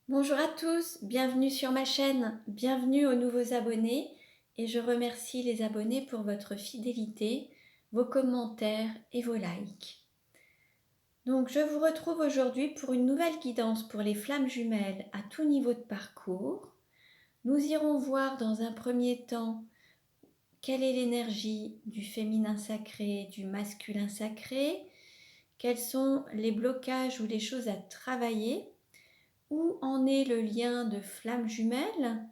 Bonjour à tous, bienvenue sur ma chaîne, bienvenue aux nouveaux abonnés et je remercie les abonnés pour votre fidélité, vos commentaires et vos likes. Donc je vous retrouve aujourd'hui pour une nouvelle guidance pour les flammes jumelles à tout niveau de parcours. Nous irons voir dans un premier temps quelle est l'énergie du féminin sacré, du masculin sacré, quels sont les blocages ou les choses à travailler. Où en est le lien de flamme jumelle,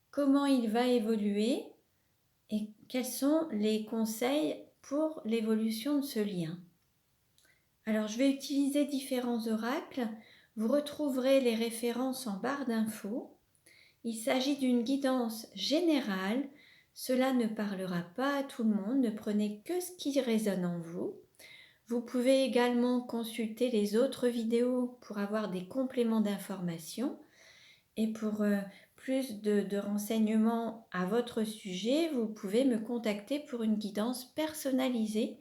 comment il va évoluer et quels sont les conseils pour l'évolution de ce lien. Alors je vais utiliser différents oracles, vous retrouverez les références en barre d'infos. Il s'agit d'une guidance générale, cela ne parlera pas à tout le monde, ne prenez que ce qui résonne en vous. Vous pouvez également consulter les autres vidéos pour avoir des compléments d'informations. Et pour plus de renseignements à votre sujet, vous pouvez me contacter pour une guidance personnalisée.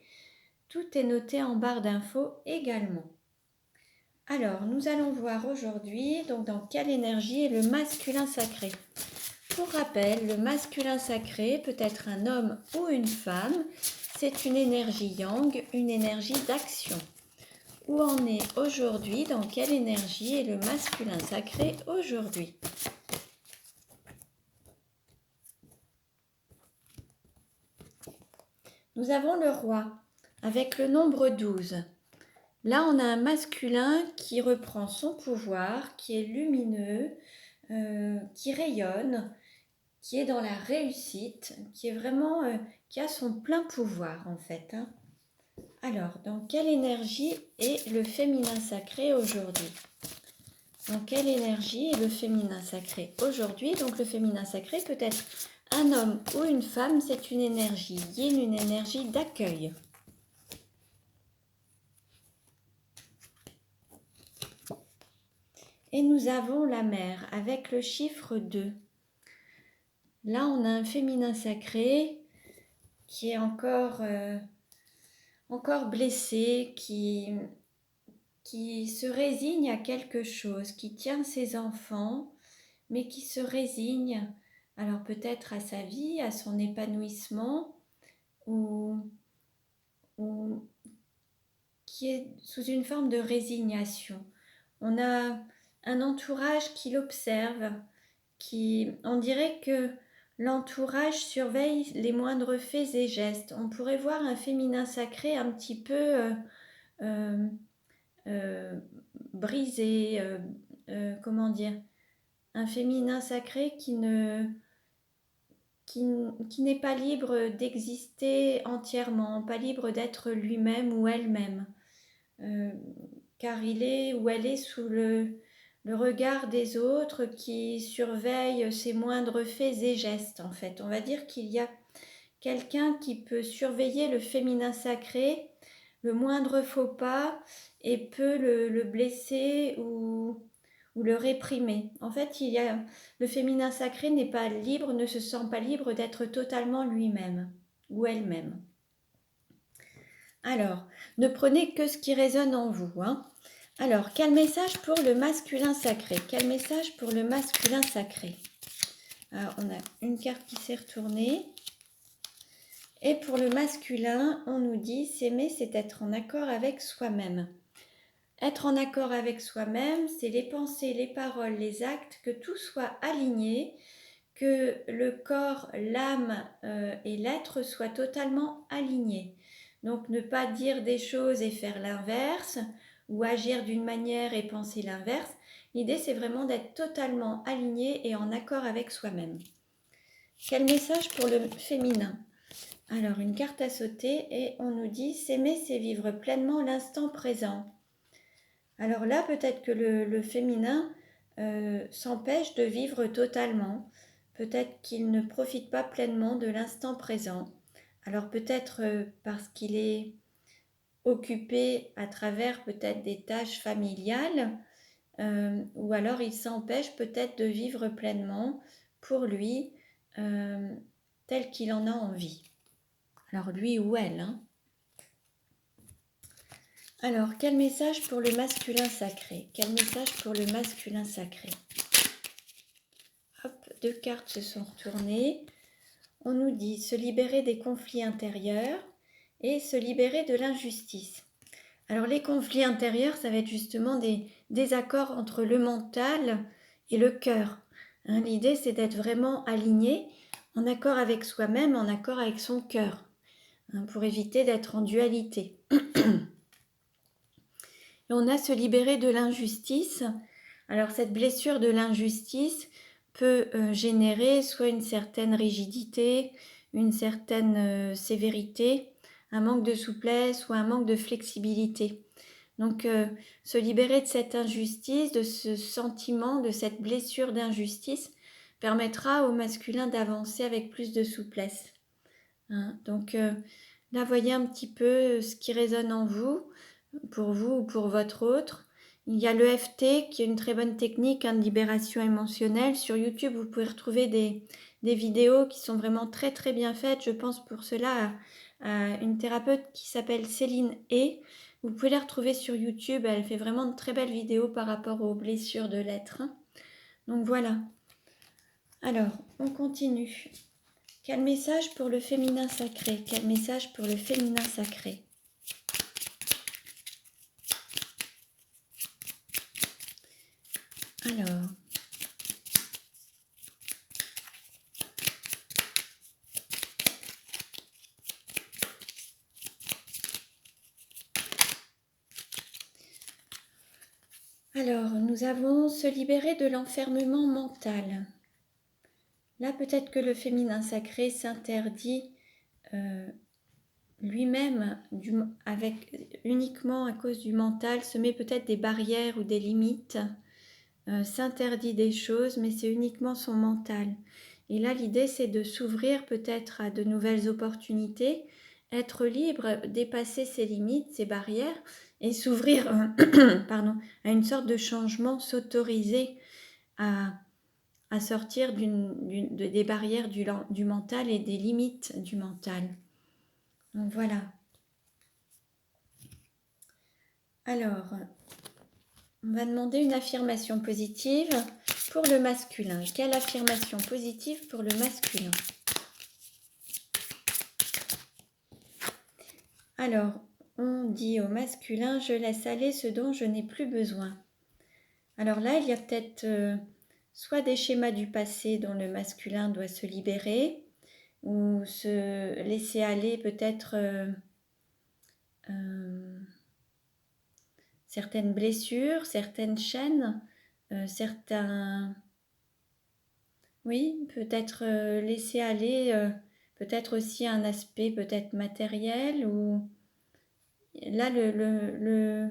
Tout est noté en barre d'infos également. Alors, nous allons voir aujourd'hui dans quelle énergie est le masculin sacré. Pour rappel, le masculin sacré peut être un homme ou une femme. C'est une énergie yang, une énergie d'action. Où en est aujourd'hui, dans quelle énergie est le masculin sacré aujourd'hui ? Nous avons le roi avec le nombre 12. Là, on a un masculin qui reprend son pouvoir, qui est lumineux, qui rayonne, qui est dans la réussite, qui est vraiment, qui a son plein pouvoir en fait. Alors, dans quelle énergie est le féminin sacré aujourd'hui ? Dans quelle énergie est le féminin sacré aujourd'hui ? Donc le féminin sacré peut être un homme ou une femme, c'est une énergie yin, une énergie d'accueil. Et nous avons la mer avec le chiffre 2. Là, on a un féminin sacré qui est encore blessé, qui se résigne à quelque chose, qui tient ses enfants, mais qui se résigne, alors peut-être à sa vie, à son épanouissement, ou qui est sous une forme de résignation. On a un entourage qui l'observe, on dirait que l'entourage surveille les moindres faits et gestes. On pourrait voir un féminin sacré un petit peu brisé, comment dire, un féminin sacré qui n'est pas libre d'exister entièrement, pas libre d'être lui-même ou elle-même, car il est ou elle est sous le regard des autres qui surveillent ses moindres faits et gestes en fait. On va dire qu'il y a quelqu'un qui peut surveiller le féminin sacré, le moindre faux pas, et peut le blesser ou le réprimer. En fait, le féminin sacré n'est pas libre, ne se sent pas libre d'être totalement lui-même ou elle-même. Alors, ne prenez que ce qui résonne en vous. Alors, quel message pour le masculin sacré ? Quel message pour le masculin sacré ? Alors, on a une carte qui s'est retournée. Et pour le masculin, on nous dit s'aimer, c'est être en accord avec soi-même. Être en accord avec soi-même, c'est les pensées, les paroles, les actes, que tout soit aligné, que le corps, l'âme et l'être soient totalement alignés. Donc ne pas dire des choses et faire l'inverse, ou agir d'une manière et penser l'inverse. L'idée, c'est vraiment d'être totalement aligné et en accord avec soi-même. Quel message pour le féminin ? Alors, une carte à sauter et on nous dit « S'aimer, c'est vivre pleinement l'instant présent ». Alors là, peut-être que le féminin s'empêche de vivre totalement. Peut-être qu'il ne profite pas pleinement de l'instant présent. Alors peut-être parce qu'il est occupé à travers peut-être des tâches familiales, ou alors il s'empêche peut-être de vivre pleinement pour lui tel qu'il en a envie. Alors lui ou elle. Alors, quel message pour le masculin sacré? Quel message pour le masculin sacré? Hop, 2 cartes se sont retournées. On nous dit se libérer des conflits intérieurs et se libérer de l'injustice. Alors, les conflits intérieurs, ça va être justement des désaccords entre le mental et le cœur. Hein, l'idée, c'est d'être vraiment aligné, en accord avec soi-même, en accord avec son cœur, hein, pour éviter d'être en dualité. Et on a se libérer de l'injustice. Alors cette blessure de l'injustice peut générer soit une certaine rigidité, une certaine sévérité, un manque de souplesse ou un manque de flexibilité. Donc se libérer de cette injustice, de ce sentiment, de cette blessure d'injustice, permettra au masculin d'avancer avec plus de souplesse. Hein, donc là, voyez un petit peu ce qui résonne en vous ou pour votre autre. Il y a le l'EFT qui est une très bonne technique de libération émotionnelle. Sur YouTube, vous pouvez retrouver des vidéos qui sont vraiment très très bien faites. Je pense pour cela à une thérapeute qui s'appelle Céline E. Vous pouvez la retrouver sur YouTube. Elle fait vraiment de très belles vidéos par rapport aux blessures de l'être. Donc voilà. Alors, on continue. Quel message pour le féminin sacré? Quel message pour le féminin sacré? Alors, nous avons se libérer de l'enfermement mental. Là, peut-être que le féminin sacré s'interdit lui-même, uniquement à cause du mental, se met peut-être des barrières ou des limites, s'interdit des choses, mais c'est uniquement son mental. Et là, l'idée, c'est de s'ouvrir peut-être à de nouvelles opportunités, être libre, dépasser ses limites, ses barrières, et s'ouvrir à une sorte de changement, s'autoriser à sortir des barrières du mental et des limites du mental. Donc voilà. Alors, on va demander une affirmation positive pour le masculin. Quelle affirmation positive pour le masculin? Alors, on dit au masculin, je laisse aller ce dont je n'ai plus besoin. Alors là, il y a peut-être soit des schémas du passé dont le masculin doit se libérer, ou se laisser aller peut-être certaines blessures, certaines chaînes, certains... Oui, peut-être laisser aller, peut-être aussi un aspect peut-être matériel, ou là le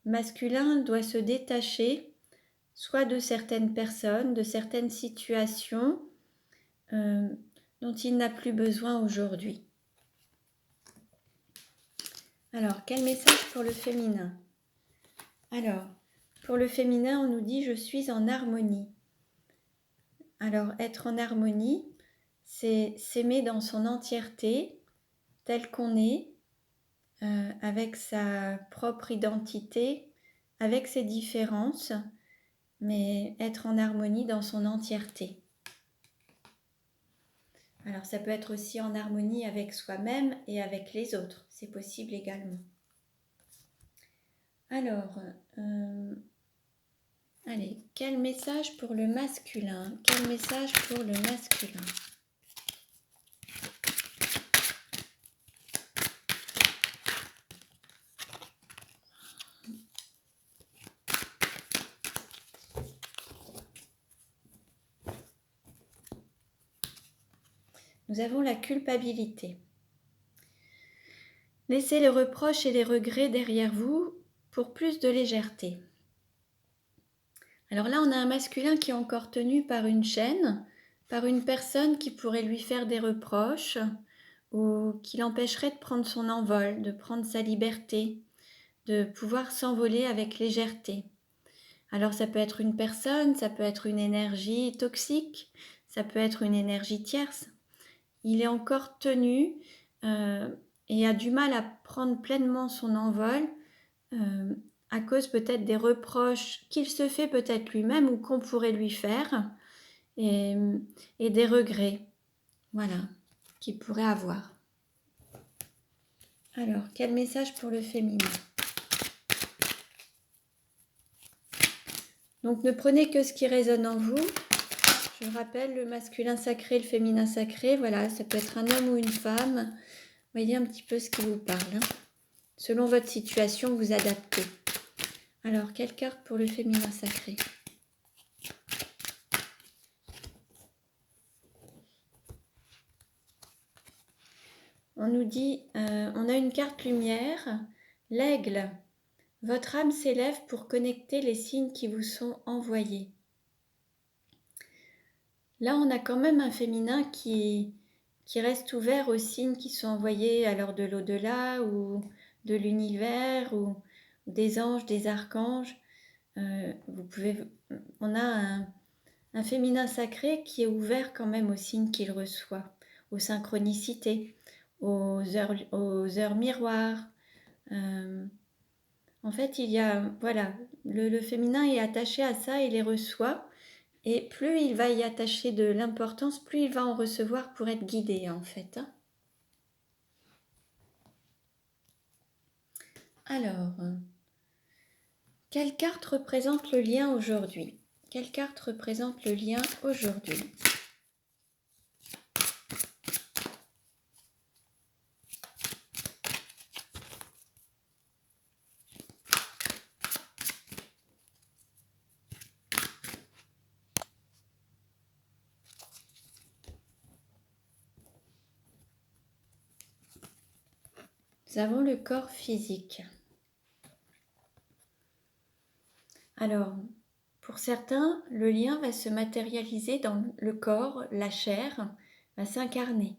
masculin doit se détacher soit de certaines personnes, de certaines situations dont il n'a plus besoin aujourd'hui. Alors, quel message pour le féminin? Alors, pour le féminin, on nous dit « je suis en harmonie ». Alors, être en harmonie, c'est s'aimer dans son entièreté, tel qu'on est, avec sa propre identité, avec ses différences, mais être en harmonie dans son entièreté. Alors, ça peut être aussi en harmonie avec soi-même et avec les autres, c'est possible également. Alors, allez, quel message pour le masculin? Quel message pour le masculin? Nous avons la culpabilité. Laissez les reproches et les regrets derrière vous pour plus de légèreté. Alors là, on a un masculin qui est encore tenu par une chaîne, par une personne qui pourrait lui faire des reproches ou qui l'empêcherait de prendre son envol, de prendre sa liberté, de pouvoir s'envoler avec légèreté. Alors ça peut être une personne, ça peut être une énergie toxique, ça peut être une énergie tierce. Il est encore tenu et a du mal à prendre pleinement son envol à cause peut-être des reproches qu'il se fait peut-être lui-même ou qu'on pourrait lui faire, et, et des regrets, voilà, qu'il pourrait avoir. Alors, quel message pour le féminin? Donc, ne prenez que ce qui résonne en vous. Je rappelle, le masculin sacré, le féminin sacré, voilà, ça peut être un homme ou une femme. Voyez un petit peu ce qui vous parle. Hein. Selon votre situation, vous adaptez. Alors, quelle carte pour le féminin sacré? On nous dit, on a une carte lumière, l'aigle. Votre âme s'élève pour connecter les signes qui vous sont envoyés. Là, on a quand même un féminin qui reste ouvert aux signes qui sont envoyés alors de l'au-delà ou de l'univers ou des anges, des archanges. On a un féminin sacré qui est ouvert quand même aux signes qu'il reçoit, aux synchronicités, aux heures miroirs. En fait, il y a, voilà, le féminin est attaché à ça et les reçoit. Et plus il va y attacher de l'importance, plus il va en recevoir pour être guidé, en fait. Hein. Alors, quelle carte représente le lien aujourd'hui? Quelle carte représente le lien aujourd'hui? Nous avons le corps physique. Alors, pour certains, le lien va se matérialiser dans le corps, la chair va s'incarner.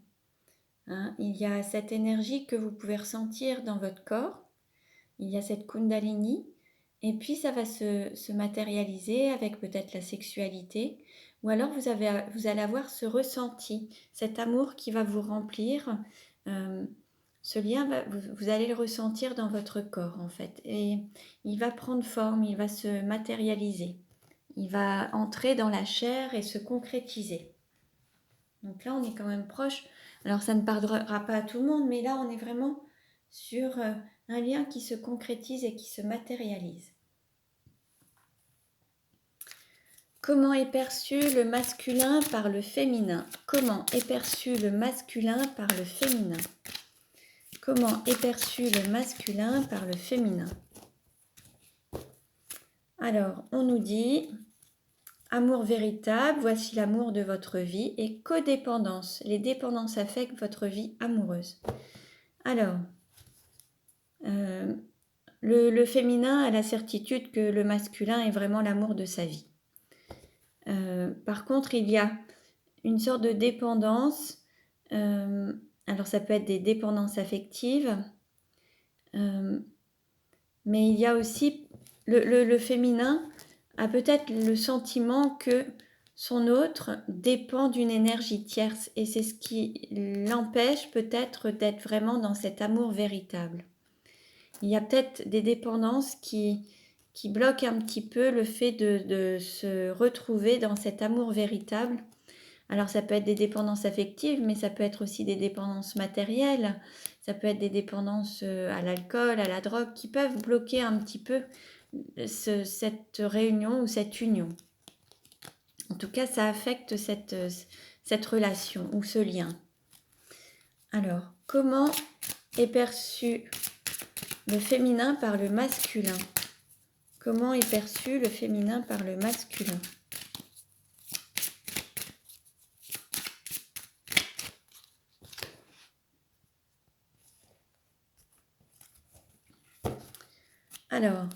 Hein, il y a cette énergie que vous pouvez ressentir dans votre corps, il y a cette kundalini, et puis ça va se matérialiser avec peut-être la sexualité, ou alors vous allez avoir ce ressenti, cet amour qui va vous remplir. Ce lien, vous allez le ressentir dans votre corps en fait, et il va prendre forme, il va se matérialiser, il va entrer dans la chair et se concrétiser. Donc là, on est quand même proche. Alors ça ne parlera pas à tout le monde, mais là, on est vraiment sur un lien qui se concrétise et qui se matérialise. Comment est perçu le masculin par le féminin? Comment est perçu le masculin par le féminin? Comment est perçu le masculin par le féminin? Alors, on nous dit amour véritable, voici l'amour de votre vie, et codépendance, les dépendances affectent votre vie amoureuse. Alors, le féminin a la certitude que le masculin est vraiment l'amour de sa vie. Par contre, il y a une sorte de dépendance. Alors, ça peut être des dépendances affectives, mais il y a aussi le féminin a peut-être le sentiment que son autre dépend d'une énergie tierce et c'est ce qui l'empêche peut-être d'être vraiment dans cet amour véritable. Il y a peut-être des dépendances qui bloquent un petit peu le fait de se retrouver dans cet amour véritable. Alors ça peut être des dépendances affectives, mais ça peut être aussi des dépendances matérielles, ça peut être des dépendances à l'alcool, à la drogue, qui peuvent bloquer un petit peu cette réunion ou cette union. En tout cas, ça affecte cette relation ou ce lien. Alors, comment est perçu le féminin par le masculin? Comment est perçu le féminin par le masculin? Alors,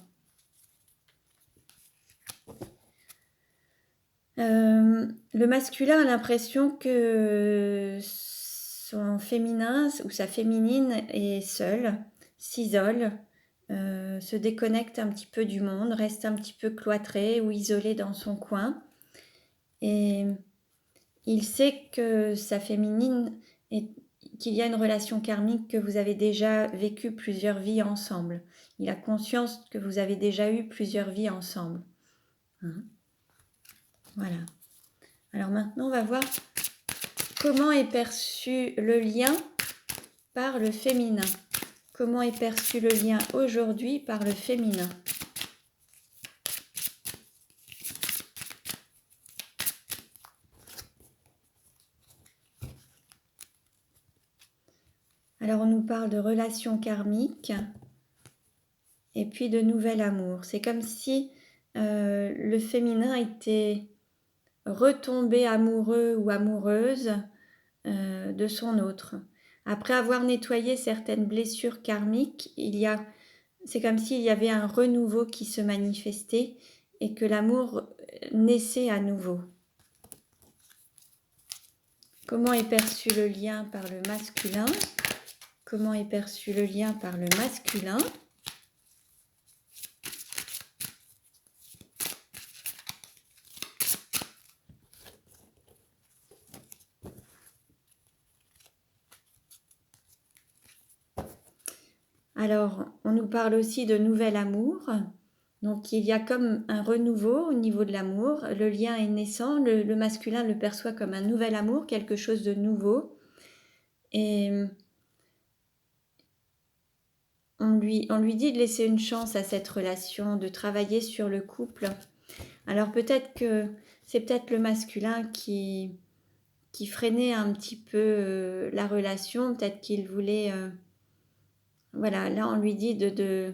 le masculin a l'impression que son féminin ou sa féminine est seule, s'isole, se déconnecte un petit peu du monde, reste un petit peu cloîtré ou isolé dans son coin. Et il sait que sa féminine qu'il y a une relation karmique, que vous avez déjà vécu plusieurs vies ensemble. Il a conscience que vous avez déjà eu plusieurs vies ensemble. Hein? Voilà. Alors maintenant, on va voir comment est perçu le lien par le féminin. Comment est perçu le lien aujourd'hui par le féminin? Alors on nous parle de relations karmiques et puis de nouvel amour. C'est comme si le féminin était retombé amoureux ou amoureuse de son autre. Après avoir nettoyé certaines blessures karmiques, c'est comme s'il y avait un renouveau qui se manifestait et que l'amour naissait à nouveau. Comment est perçu le lien par le masculin? Comment est perçu le lien par le masculin? Alors, on nous parle aussi de nouvel amour. Donc, il y a comme un renouveau au niveau de l'amour. Le lien est naissant. Le masculin le perçoit comme un nouvel amour, quelque chose de nouveau. Et on lui dit de laisser une chance à cette relation, de travailler sur le couple. Alors, peut-être que c'est peut-être le masculin qui freinait un petit peu la relation. Peut-être qu'il voulait... voilà, là, on lui dit de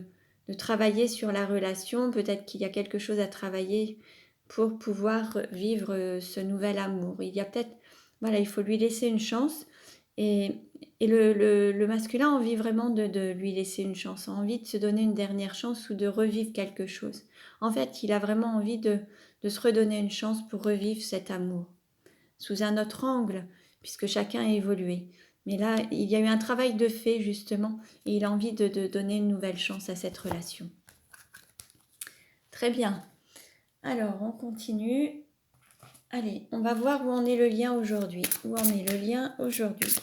travailler sur la relation. Peut-être qu'il y a quelque chose à travailler pour pouvoir vivre ce nouvel amour. Il y a peut-être, voilà, il faut lui laisser une chance. Et le masculin a envie vraiment de lui laisser une chance, a envie de se donner une dernière chance ou de revivre quelque chose. En fait, il a vraiment envie de se redonner une chance pour revivre cet amour sous un autre angle, puisque chacun a évolué. Mais là, il y a eu un travail de fait, justement, et il a envie de donner une nouvelle chance à cette relation. Très bien. Alors, on continue. Allez, on va voir où en est le lien aujourd'hui. Où en est le lien aujourd'hui?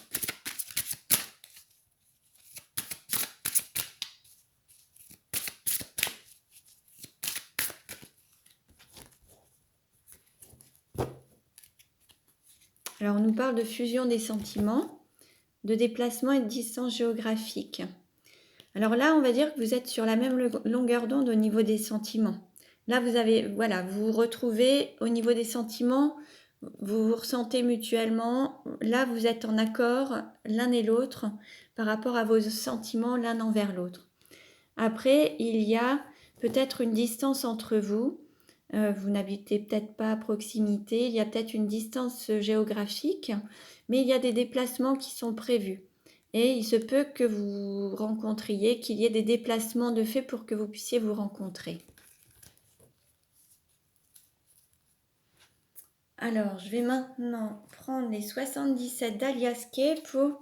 Alors, on nous parle de fusion des sentiments, de déplacement et de distance géographique. Alors là, on va dire que vous êtes sur la même longueur d'onde au niveau des sentiments. Là, vous vous retrouvez au niveau des sentiments, vous vous ressentez mutuellement. Là, vous êtes en accord l'un et l'autre par rapport à vos sentiments l'un envers l'autre. Après, il y a peut-être une distance entre vous. Vous n'habitez peut-être pas à proximité. Il y a peut-être une distance géographique, mais il y a des déplacements qui sont prévus. Et il se peut que vous rencontriez, qu'il y ait des déplacements de fait pour que vous puissiez vous rencontrer. Alors, je vais maintenant prendre les 77 d'Aliaskay pour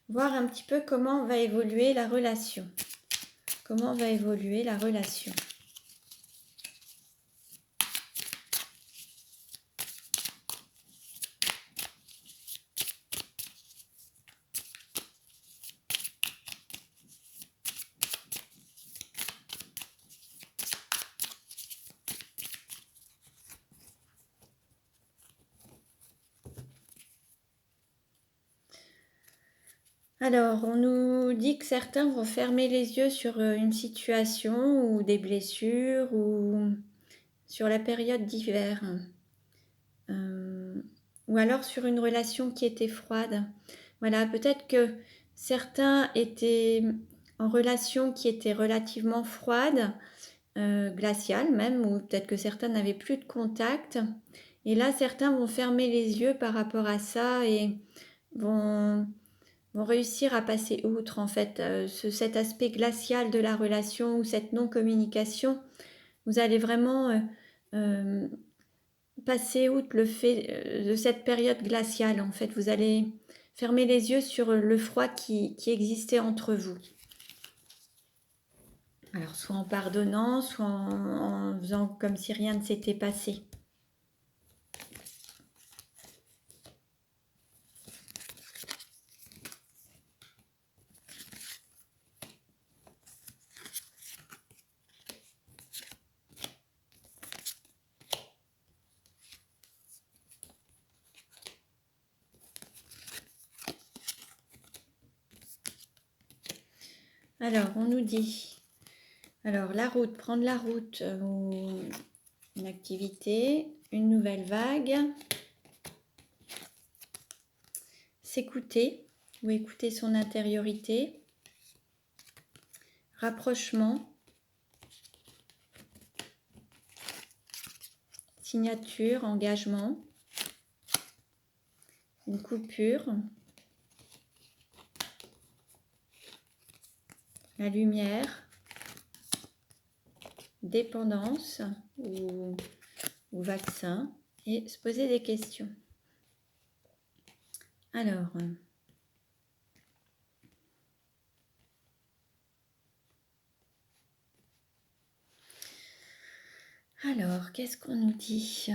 voir un petit peu comment va évoluer la relation. Comment va évoluer la relation? Alors, on nous dit que certains vont fermer les yeux sur une situation ou des blessures ou sur la période d'hiver. Ou alors sur une relation qui était froide. Voilà, peut-être que certains étaient en relation qui était relativement froide, glaciale même, ou peut-être que certains n'avaient plus de contact. Et là, certains vont fermer les yeux par rapport à ça et vont réussir à passer outre, en fait, cet aspect glacial de la relation ou cette non-communication. Vous allez vraiment passer outre le fait de cette période glaciale, en fait. Vous allez fermer les yeux sur le froid qui existait entre vous. Alors, soit en pardonnant, soit en faisant comme si rien ne s'était passé. Alors, on nous dit, alors la route, prendre la route ou une activité, une nouvelle vague, s'écouter ou écouter son intériorité, rapprochement, signature, engagement, une coupure, la lumière, dépendance ou vaccin, et se poser des questions. Alors, qu'est-ce qu'on nous dit ?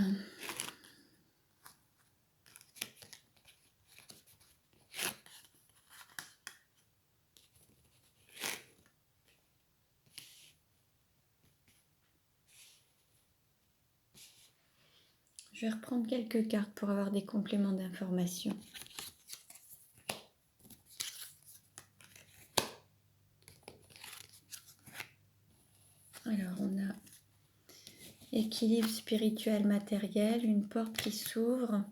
Je vais reprendre quelques cartes pour avoir des compléments d'information. Alors, on a équilibre spirituel matériel, une porte qui s'ouvre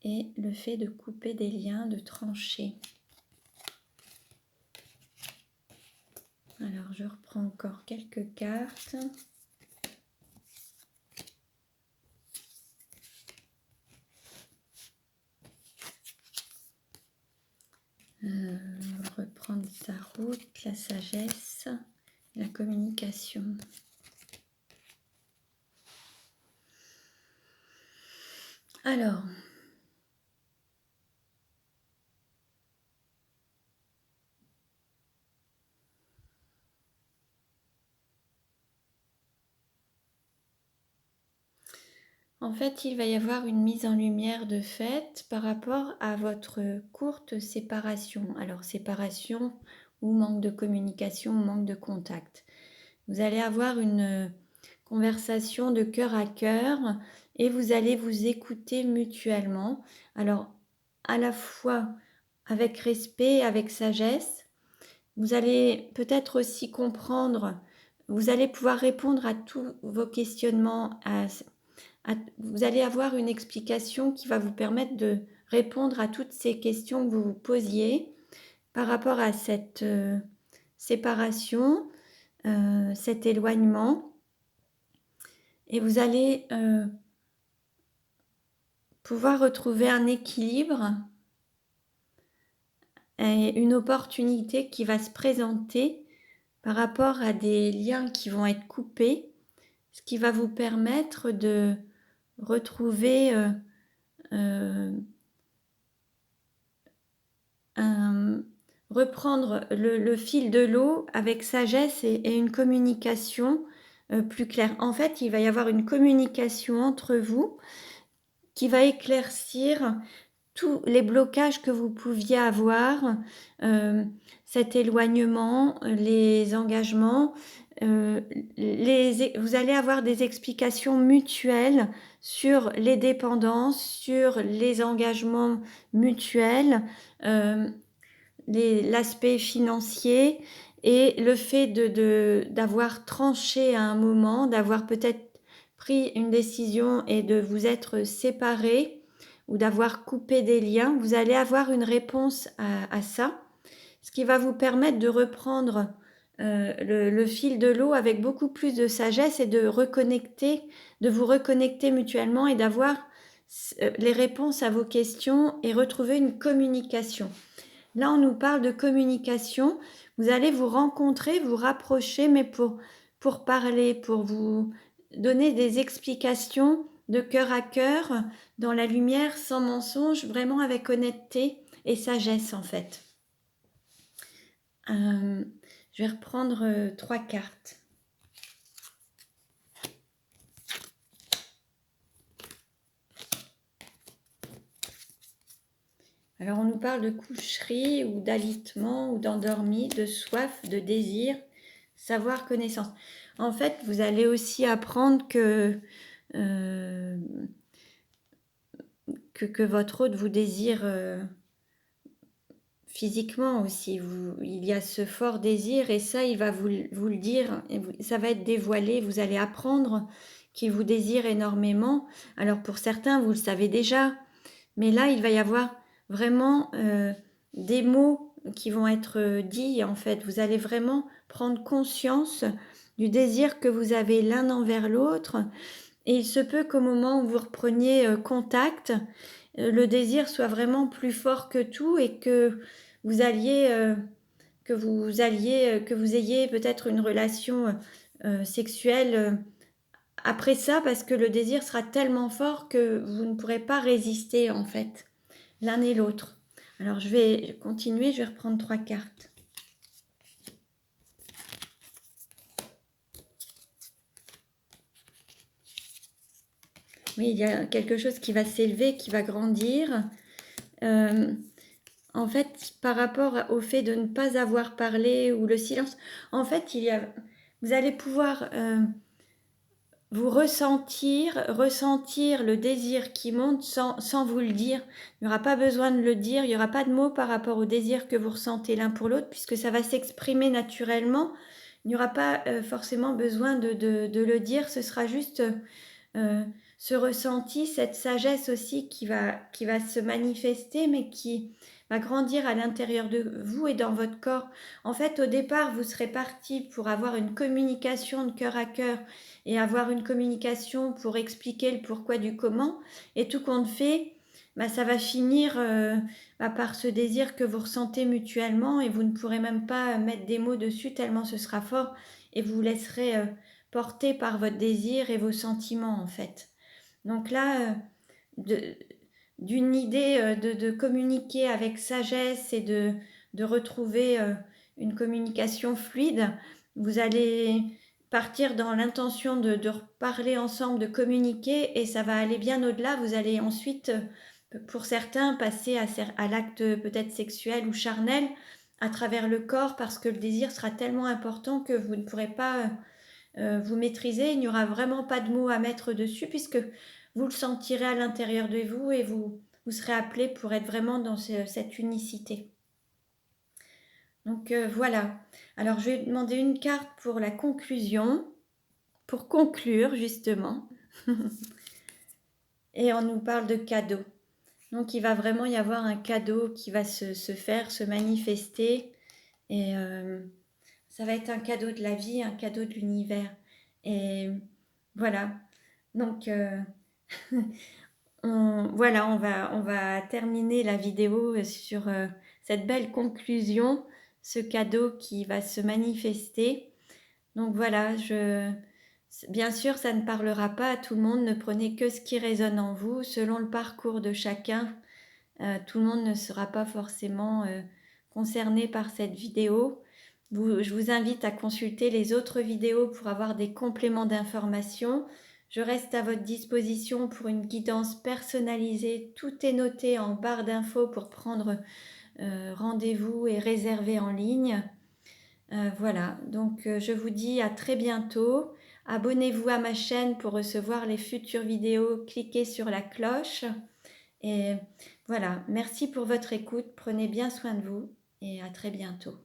et le fait de couper des liens, de trancher. Alors, je reprends encore quelques cartes. Reprendre sa route, la sagesse, la communication. Alors, en fait, il va y avoir une mise en lumière de fait par rapport à votre courte séparation. Alors, séparation ou manque de communication ou manque de contact. Vous allez avoir une conversation de cœur à cœur et vous allez vous écouter mutuellement. Alors, à la fois avec respect, avec sagesse, vous allez peut-être aussi comprendre, vous allez pouvoir répondre à tous vos questionnements, vous allez avoir une explication qui va vous permettre de répondre à toutes ces questions que vous vous posiez par rapport à cette séparation, cet éloignement. Et vous allez pouvoir retrouver un équilibre et une opportunité qui va se présenter par rapport à des liens qui vont être coupés, ce qui va vous permettre de retrouver reprendre le fil de l'eau avec sagesse et une communication plus claire. En fait, il va y avoir une communication entre vous qui va éclaircir tous les blocages que vous pouviez avoir, cet éloignement, les engagements, vous allez avoir des explications mutuelles sur les dépendances, sur les engagements mutuels, l'aspect financier et le fait d'avoir tranché à un moment, d'avoir peut-être pris une décision et de vous être séparés ou d'avoir coupé des liens, vous allez avoir une réponse à ça, ce qui va vous permettre de reprendre le fil de l'eau avec beaucoup plus de sagesse et de vous reconnecter mutuellement et d'avoir les réponses à vos questions et retrouver une communication. Là, on nous parle de communication. Vous allez vous rencontrer, vous rapprocher, mais pour parler, pour vous donner des explications de cœur à cœur, dans la lumière, sans mensonge, vraiment avec honnêteté et sagesse en fait. Je vais reprendre 3 cartes. Alors on nous parle de coucherie ou d'alitement ou d'endormi, de soif, de désir, savoir, connaissance. En fait, vous allez aussi apprendre que votre hôte vous désire physiquement aussi. Il y a ce fort désir et ça, il va vous le dire, et ça va être dévoilé, vous allez apprendre qu'il vous désire énormément. Alors pour certains, vous le savez déjà, mais là, il va y avoir vraiment des mots qui vont être dits en fait. Vous allez vraiment prendre conscience du désir que vous avez l'un envers l'autre. Et il se peut qu'au moment où vous repreniez contact, le désir soit vraiment plus fort que tout et que vous alliez, que vous ayez peut-être une relation sexuelle après ça, parce que le désir sera tellement fort que vous ne pourrez pas résister en fait, l'un et l'autre. Alors je vais continuer, je vais reprendre 3 cartes. Oui, il y a quelque chose qui va s'élever, qui va grandir. En fait, par rapport au fait de ne pas avoir parlé ou le silence, en fait, vous allez pouvoir vous ressentir le désir qui monte sans vous le dire. Il n'y aura pas besoin de le dire, il n'y aura pas de mots par rapport au désir que vous ressentez l'un pour l'autre, puisque ça va s'exprimer naturellement. Il n'y aura pas forcément besoin de le dire, ce sera juste ce ressenti, cette sagesse aussi qui va se manifester, mais qui va grandir à l'intérieur de vous et dans votre corps. En fait, au départ, vous serez parti pour avoir une communication de cœur à cœur et avoir une communication pour expliquer le pourquoi du comment. Et tout compte fait, ça va finir par ce désir que vous ressentez mutuellement et vous ne pourrez même pas mettre des mots dessus tellement ce sera fort et vous vous laisserez porter par votre désir et vos sentiments en fait. Donc là, d'une idée de communiquer avec sagesse et de retrouver une communication fluide, vous allez partir dans l'intention de reparler ensemble, de communiquer, et ça va aller bien au-delà. Vous allez ensuite, pour certains, passer à l'acte peut-être sexuel ou charnel à travers le corps, parce que le désir sera tellement important que vous ne pourrez pas vous maîtriser. Il n'y aura vraiment pas de mots à mettre dessus, puisque vous le sentirez à l'intérieur de vous et vous serez appelé pour être vraiment dans cette unicité. Donc voilà. Alors je vais demander une carte pour la conclusion, pour conclure justement. Et on nous parle de cadeau. Donc il va vraiment y avoir un cadeau qui va se faire, se manifester. Et ça va être un cadeau de la vie, un cadeau de l'univers. Et voilà. Donc on va terminer la vidéo sur cette belle conclusion, ce cadeau qui va se manifester. Donc voilà, bien sûr, ça ne parlera pas à tout le monde, ne prenez que ce qui résonne en vous, selon le parcours de chacun. Tout le monde ne sera pas forcément concerné par cette vidéo. Je vous invite à consulter les autres vidéos pour avoir des compléments d'informations. Je reste à votre disposition pour une guidance personnalisée. Tout est noté en barre d'infos pour prendre rendez-vous et réserver en ligne. Voilà, donc je vous dis à très bientôt. Abonnez-vous à ma chaîne pour recevoir les futures vidéos. Cliquez sur la cloche. Et voilà, merci pour votre écoute. Prenez bien soin de vous et à très bientôt.